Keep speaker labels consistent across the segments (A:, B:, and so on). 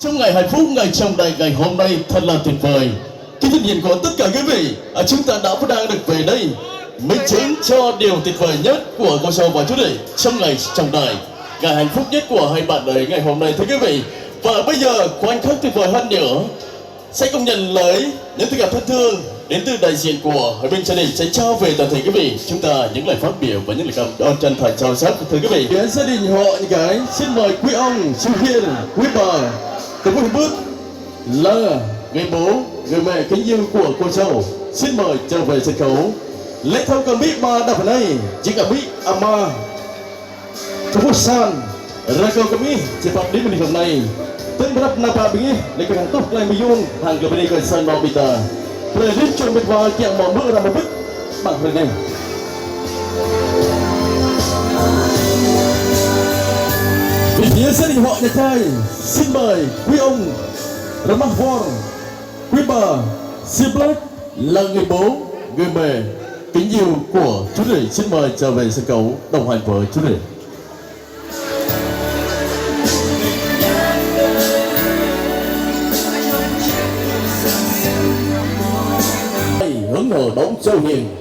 A: Trong ngày hạnh phúc, ngày trọng đại ngày hôm nay thật là tuyệt vời. Khi thân nhìn của tất cả quý vị, chúng ta đã và đang được về đây, minh chứng cho điều tuyệt vời nhất của cô dâu và chú rể trong ngày trọng đại, ngày hạnh phúc nhất của hai bạn đời ngày hôm nay thưa quý vị. Và bây giờ khoảnh khắc tuyệt vời hơn nữa sẽ công nhận lấy những tình cảm thân thương đến từ đại diện của hai bên gia đình sẽ trao về toàn thể quý vị chúng ta những lời phát biểu và những lời cảm ơn chân thành sâu sắc thưa quý vị. Phía gia đình họ những cái xin mời quý ông, chú hiền, quý bà cùng một bước là người bố, người mẹ kính yêu của cô dâu xin mời trở về sân khấu. Lễ thâu kami ma dapat này jika mi ama keputusan rakyat kami cepat di menit hôm nay tên berap napa bingi để cái hàng tốt lại miyung hàng cái bên đây san mau bita rồi đến chuẩn bị vào kiang mau bước ra một bước bằng hình này. Vì phía gia đình họ nhà trai xin mời quý ông Ramahwar, quý bà Siblek là người bố, người mẹ kính yêu của chú rể xin mời trở về sân khấu đồng hành với chú rể. Hướng ở đóng châu hiền,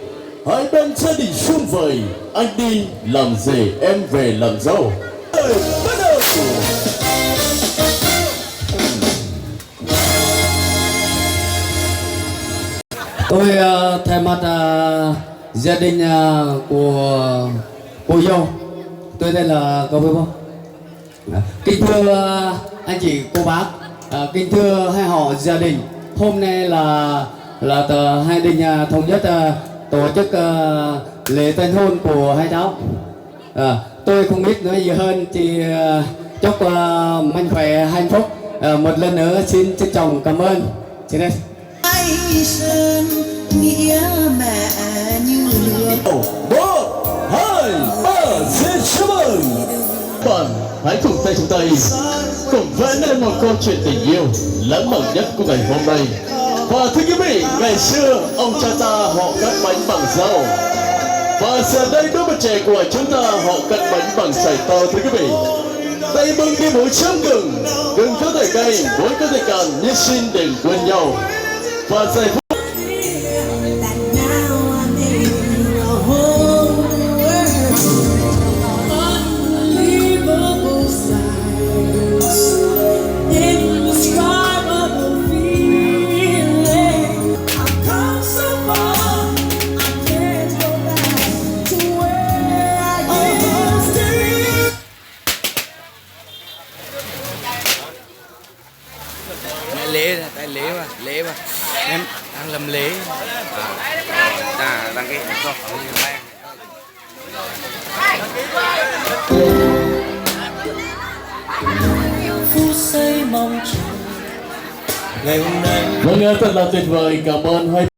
A: hai bên gia đình sum vầy, anh đi làm rể em về làm dâu. Bắt đầu.
B: Tôi thay mặt gia đình của cô dâu, tôi đây là cậu Vy Bông. Kính thưa anh chị cô bác, kính thưa hai họ gia đình, hôm nay là hai đình thống nhất tổ chức lễ tân hôn của hai cháu. Tôi không biết nói gì hơn, chỉ chúc mạnh khỏe hạnh phúc. Một lần nữa xin trân trọng cảm ơn. Chị đây.
C: Sơn nghĩa mẹ như lửa.
A: 1, 2, 3, xin chúc mừng bạn hãy cùng tay chúng tay cùng vẽ nên một câu chuyện tình yêu lãng mạn nhất của ngày hôm nay. Và thưa quý vị, ngày xưa ông cha ta họ cắt bánh bằng dao, và giờ đây đứa bạn trẻ của chúng ta họ cắt bánh bằng sải to thưa quý vị. Tay bưng đi mũi chấm gừng có thể cay, muối có thể cạn, nhưng xin đừng quên nhau. Và giây phút
D: lễ mà em đang làm lễ đăng ký rồi
C: phút giây mong chờ ngày hôm nay.
A: vâng, thật là tuyệt vời, cảm ơn hai